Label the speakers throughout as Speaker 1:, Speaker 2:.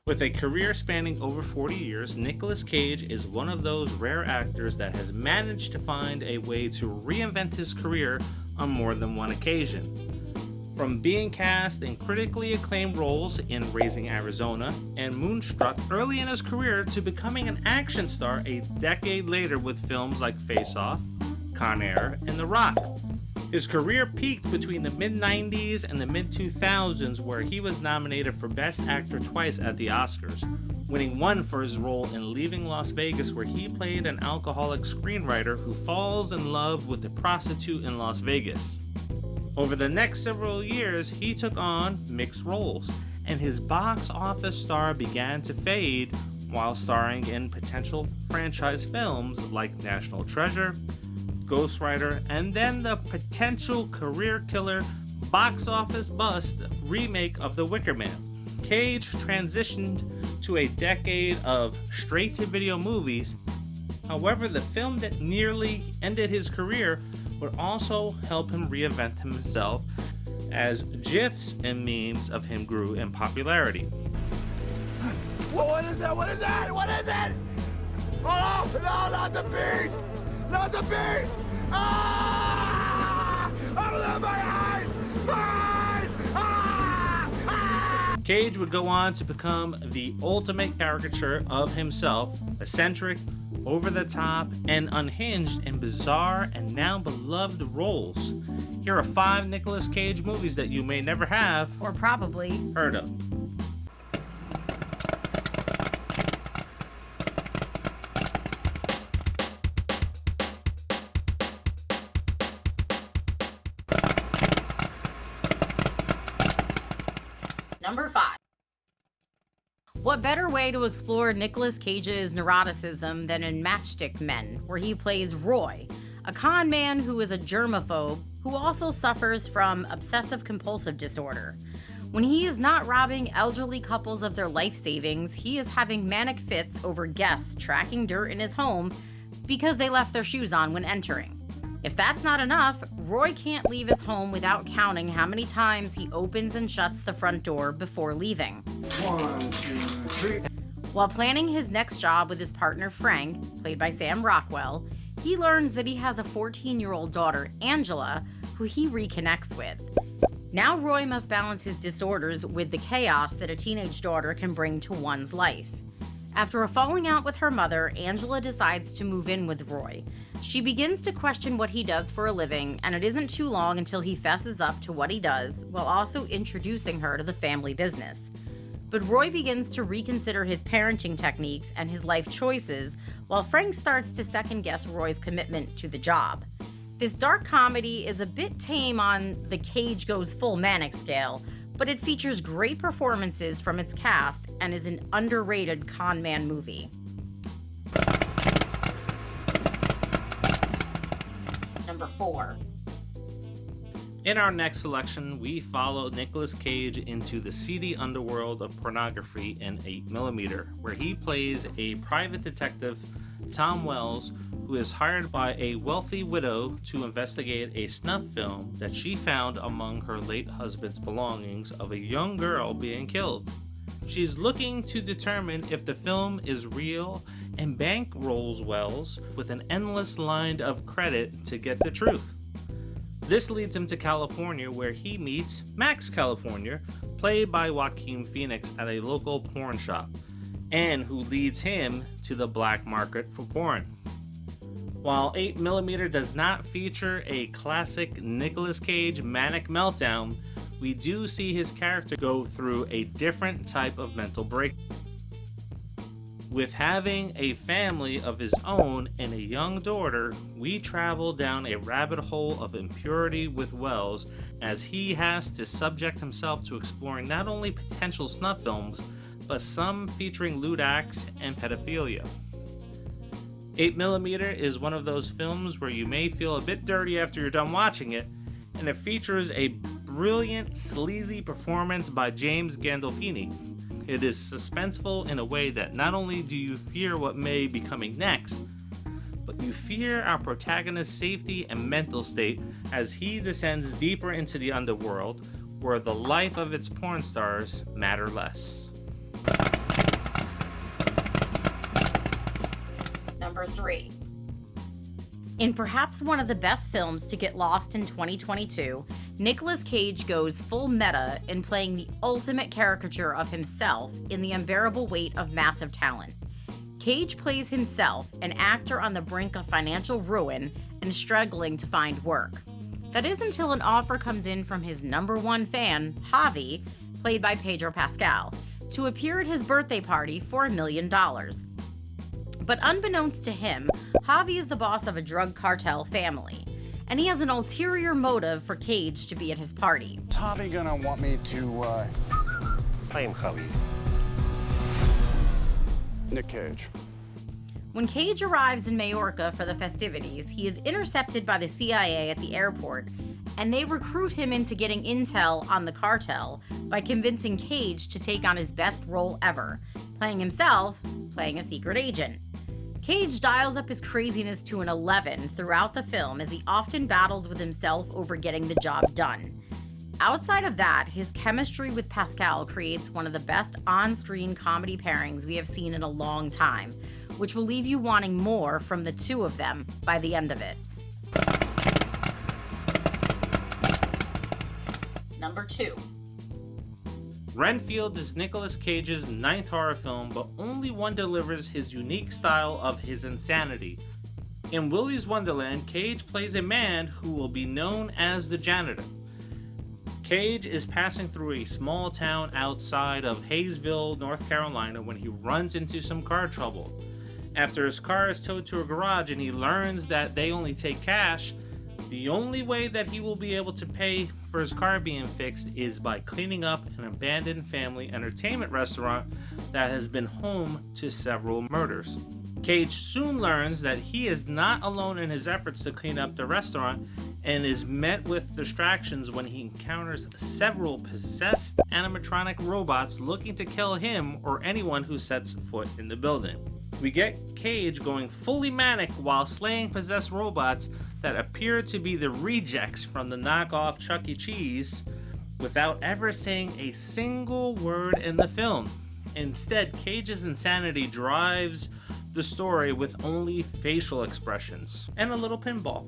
Speaker 1: With a career spanning over 40 years, Nicolas Cage is one of those rare actors that has managed to find a way to reinvent his career on more than one occasion. From being cast in critically acclaimed roles in Raising Arizona and Moonstruck early in his career to becoming an action star a decade later with films like Face Off, Con Air, and The Rock. His career peaked between the mid-90s and the mid-2000s, where he was nominated for Best Actor twice at the Oscars, winning one for his role in Leaving Las Vegas, where he played an alcoholic screenwriter who falls in love with a prostitute in Las Vegas. Over the next several years, he took on mixed roles, and his box office star began to fade while starring in potential franchise films like National Treasure, Ghost Rider, and then the potential career killer, box office bust remake of The Wicker Man. Cage transitioned to a decade of straight-to-video movies. However, the film that nearly ended his career would also help him reinvent himself as GIFs and memes of him grew in popularity.
Speaker 2: What is that? What is that? What is it? Oh, no, not the beast! Not the beast! Ah! Oh, my eyes! My eyes! Ah! Ah!
Speaker 1: Cage would go on to become the ultimate caricature of himself, eccentric, over the top, and unhinged in bizarre and now beloved roles. Here are 5 Nicolas Cage movies that you may never have,
Speaker 3: or probably,
Speaker 1: heard of.
Speaker 3: Number 5. What better way to explore Nicolas Cage's neuroticism than in Matchstick Men, where he plays Roy, a con man who is a germaphobe who also suffers from obsessive-compulsive disorder. When he is not robbing elderly couples of their life savings, he is having manic fits over guests tracking dirt in his home because they left their shoes on when entering. If that's not enough, Roy can't leave his home without counting how many times he opens and shuts the front door before leaving.
Speaker 2: 1, 2, 3.
Speaker 3: While planning his next job with his partner Frank, played by Sam Rockwell, he learns that he has a 14-year-old daughter, Angela, who he reconnects with. Now Roy must balance his disorders with the chaos that a teenage daughter can bring to one's life. After a falling out with her mother, Angela decides to move in with Roy. She begins to question what he does for a living, and it isn't too long until he fesses up to what he does, while also introducing her to the family business. But Roy begins to reconsider his parenting techniques and his life choices, while Frank starts to second-guess Roy's commitment to the job. This dark comedy is a bit tame on the Cage goes full manic scale, but it features great performances from its cast and is an underrated con man movie. Number 4.
Speaker 1: In our next selection, we follow Nicolas Cage into the seedy underworld of pornography in 8mm, where he plays a private detective, Tom Wells, who is hired by a wealthy widow to investigate a snuff film that she found among her late husband's belongings of a young girl being killed. She's looking to determine if the film is real and bankrolls Wells with an endless line of credit to get the truth. This leads him to California, where he meets Max California, played by Joaquin Phoenix, at a local porn shop, and who leads him to the black market for porn. While 8mm does not feature a classic Nicolas Cage manic meltdown, we do see his character go through a different type of mental break. With having a family of his own and a young daughter, we travel down a rabbit hole of impurity with Wells, as he has to subject himself to exploring not only potential snuff films, but some featuring lewd acts and pedophilia. 8mm is one of those films where you may feel a bit dirty after you're done watching it, and it features a brilliant, sleazy performance by James Gandolfini. It is suspenseful in a way that not only do you fear what may be coming next, but you fear our protagonist's safety and mental state as he descends deeper into the underworld, where the life of its porn stars matter less.
Speaker 3: Number 3. In perhaps one of the best films to get lost in 2022, Nicolas Cage goes full meta in playing the ultimate caricature of himself in The Unbearable Weight of Massive Talent. Cage plays himself, an actor on the brink of financial ruin and struggling to find work. That is until an offer comes in from his #1 fan, Javi, played by Pedro Pascal, to appear at his birthday party for $1 million. But unbeknownst to him, Javi is the boss of a drug cartel family, and he has an ulterior motive for Cage to be at his party.
Speaker 2: Is Javi gonna want me to,
Speaker 4: I am Javi.
Speaker 2: Nick Cage.
Speaker 3: When Cage arrives in Majorca for the festivities, he is intercepted by the CIA at the airport, and they recruit him into getting intel on the cartel by convincing Cage to take on his best role ever, playing himself, playing a secret agent. Cage dials up his craziness to an 11 throughout the film as he often battles with himself over getting the job done. Outside of that, his chemistry with Pascal creates one of the best on-screen comedy pairings we have seen in a long time, which will leave you wanting more from the two of them by the end of it. Number 2.
Speaker 1: Renfield is Nicolas Cage's 9th horror film, but only one delivers his unique style of his insanity. In Willy's Wonderland, Cage plays a man who will be known as the janitor. Cage is passing through a small town outside of Hayesville, North Carolina, when he runs into some car trouble. After his car is towed to a garage and he learns that they only take cash, the only way that he will be able to pay for his car being fixed is by cleaning up an abandoned family entertainment restaurant that has been home to several murders. Cage soon learns that he is not alone in his efforts to clean up the restaurant and is met with distractions when he encounters several possessed animatronic robots looking to kill him or anyone who sets foot in the building. We get Cage going fully manic while slaying possessed robots that appear to be the rejects from the knockoff Chuck E. Cheese without ever saying a single word in the film. Instead, Cage's insanity drives the story with only facial expressions and a little pinball.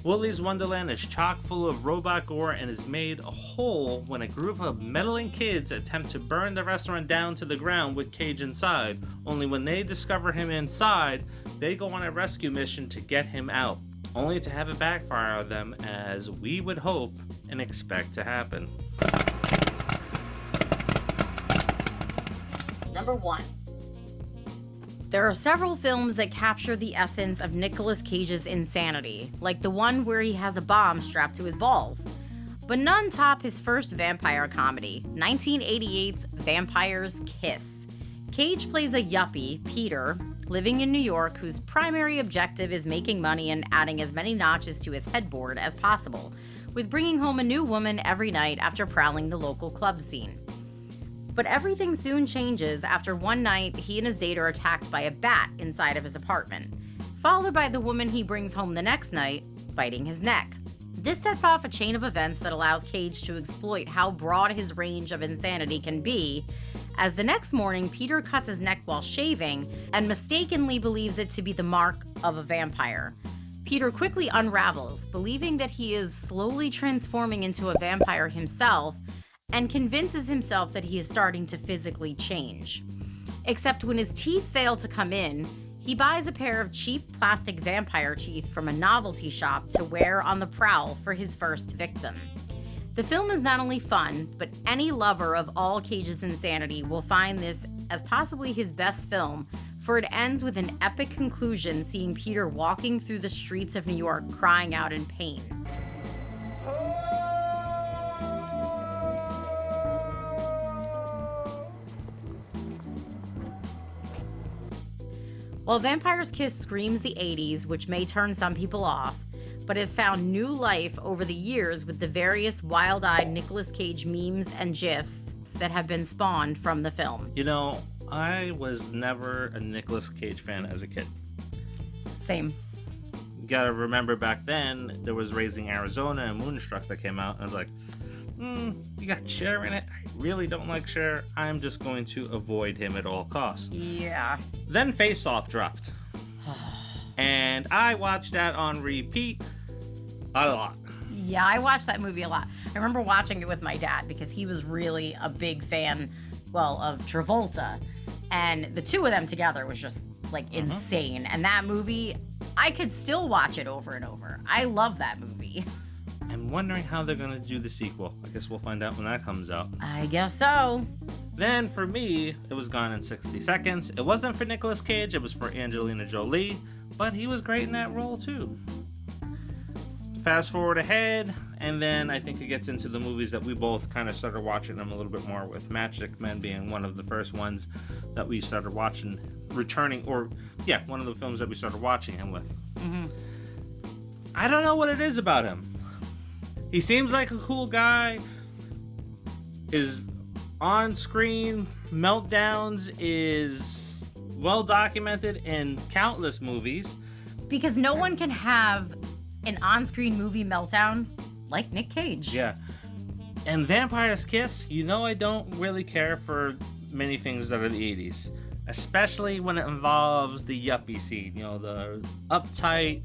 Speaker 1: Willy's Wonderland is chock full of robot gore and is made whole when a group of meddling kids attempt to burn the restaurant down to the ground with Cage inside. Only when they discover him inside, they go on a rescue mission to get him out, only to have it backfire on them, as we would hope and expect to happen.
Speaker 3: Number 1. There are several films that capture the essence of Nicolas Cage's insanity, like the one where he has a bomb strapped to his balls. But none top his first vampire comedy, 1988's Vampire's Kiss. Cage plays a yuppie, Peter, living in New York, whose primary objective is making money and adding as many notches to his headboard as possible, with bringing home a new woman every night after prowling the local club scene. But everything soon changes after one night he and his date are attacked by a bat inside of his apartment, followed by the woman he brings home the next night biting his neck. This sets off a chain of events that allows Cage to exploit how broad his range of insanity can be, as the next morning Peter cuts his neck while shaving and mistakenly believes it to be the mark of a vampire. Peter quickly unravels, believing that he is slowly transforming into a vampire himself, and convinces himself that he is starting to physically change. Except when his teeth fail to come in, he buys a pair of cheap plastic vampire teeth from a novelty shop to wear on the prowl for his first victim. The film is not only fun, but any lover of all Cage's insanity will find this as possibly his best film, for it ends with an epic conclusion seeing Peter walking through the streets of New York crying out in pain. While Vampire's Kiss screams the 80s, which may turn some people off, but has found new life over the years with the various wild-eyed Nicolas Cage memes and GIFs that have been spawned from the film.
Speaker 1: You know, I was never a Nicolas Cage fan as a kid.
Speaker 3: Same.
Speaker 1: You gotta remember back then, there was Raising Arizona and Moonstruck that came out, and I was like, you got Cher in it? I really don't like Cher. I'm just going to avoid him at all costs.
Speaker 3: Yeah.
Speaker 1: Then Face Off dropped. And I watched that on repeat a lot.
Speaker 3: Yeah, I watched that movie a lot. I remember watching it with my dad because he was really a big fan, well, of Travolta. And the two of them together was just, like, insane. And that movie, I could still watch it over and over. I love that movie.
Speaker 1: I'm wondering how they're going to do the sequel. I guess we'll find out when that comes out.
Speaker 3: I guess so.
Speaker 1: Then, for me, it was Gone in 60 Seconds. It wasn't for Nicolas Cage, it was for Angelina Jolie. But he was great in that role, too. Fast forward ahead, and then I think it gets into the movies that we both kind of started watching them a little bit more, with Matchstick Men being one of the first ones that we started watching, one of the films that we started watching him with. I don't know what it is about him. He seems like a cool guy. His on-screen meltdowns is well documented in countless movies.
Speaker 3: Because no one can have an on-screen movie meltdown like Nick Cage.
Speaker 1: Yeah. And Vampire's Kiss, I don't really care for many things that are the 80s. Especially when it involves the yuppie scene. The uptight,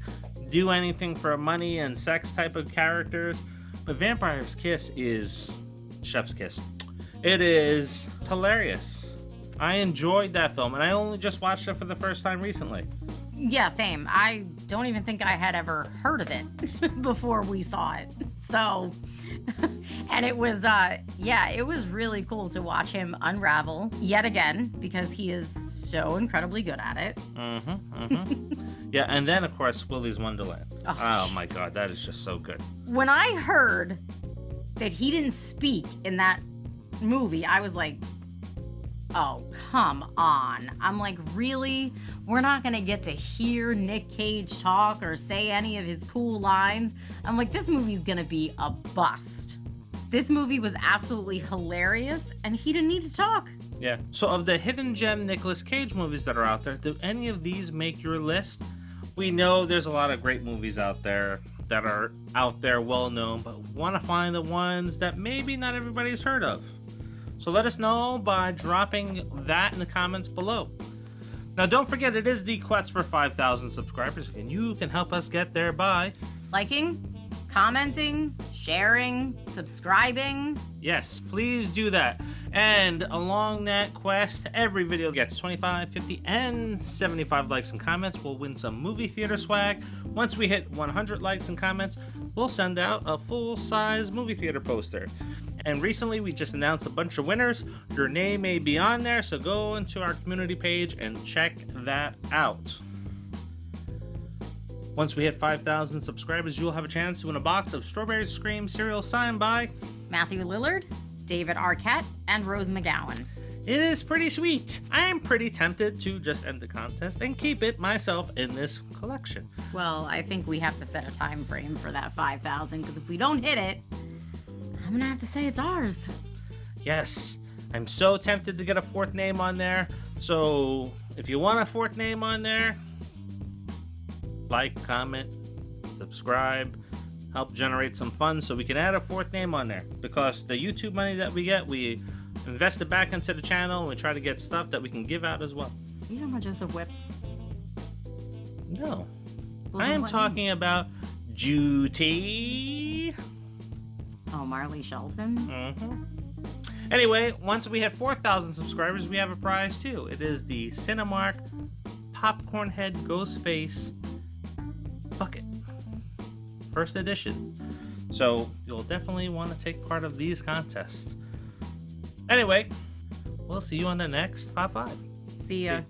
Speaker 1: do anything for money and sex type of characters. But Vampire's Kiss is chef's kiss. It is hilarious. I enjoyed that film, and I only just watched it for the first time recently.
Speaker 3: Yeah, same. I don't even think I had ever heard of it before we saw it. So, and it was, it was really cool to watch him unravel yet again because he is so incredibly good at it.
Speaker 1: Yeah, and then, of course, Willy's Wonderland. Oh my God, that is just so good.
Speaker 3: When I heard that he didn't speak in that movie, I was like, oh, come on. I'm like, really? We're not going to get to hear Nick Cage talk or say any of his cool lines? I'm like, this movie's going to be a bust. This movie was absolutely hilarious, and he didn't need to talk.
Speaker 1: Yeah. So of the hidden gem Nicolas Cage movies that are out there, do any of these make your list? We know there's a lot of great movies out there that are well known, but want to find the ones that maybe not everybody's heard of. So let us know by dropping that in the comments below. Now don't forget, it is the quest for 5,000 subscribers, and you can help us get there by
Speaker 3: liking, commenting, sharing, subscribing.
Speaker 1: Yes, please do that. And along that quest, every video gets 25, 50, and 75 likes and comments. We'll win some movie theater swag. Once we hit 100 likes and comments, we'll send out a full-size movie theater poster. And recently, we just announced a bunch of winners. Your name may be on there, so go into our community page and check that out. Once we hit 5,000 subscribers, you'll have a chance to win a box of Strawberry Scream cereal signed by
Speaker 3: Matthew Lillard, David Arquette, and Rose McGowan.
Speaker 1: It is pretty sweet. I am pretty tempted to just end the contest and keep it myself in this collection.
Speaker 3: Well, I think we have to set a time frame for that 5,000, because if we don't hit it, I'm gonna have to say it's ours.
Speaker 1: Yes, I'm so tempted to get a fourth name on there. So if you want a fourth name on there, like, comment, subscribe, help generate some funds so we can add a fourth name on there. Because the YouTube money that we get, we invest it back into the channel, and we try to get stuff that we can give out as well.
Speaker 3: You know about Joseph Whip?
Speaker 1: No.
Speaker 3: Well,
Speaker 1: I am
Speaker 3: what
Speaker 1: talking about Judy.
Speaker 3: Oh, Marley Shelton?
Speaker 1: Anyway, once we hit 4,000 subscribers, we have a prize too. It is the Cinemark Popcorn Head Ghost Face Bucket. First edition. So you'll definitely want to take part of these contests. Anyway, we'll see you on the next Pop 5.
Speaker 3: See ya.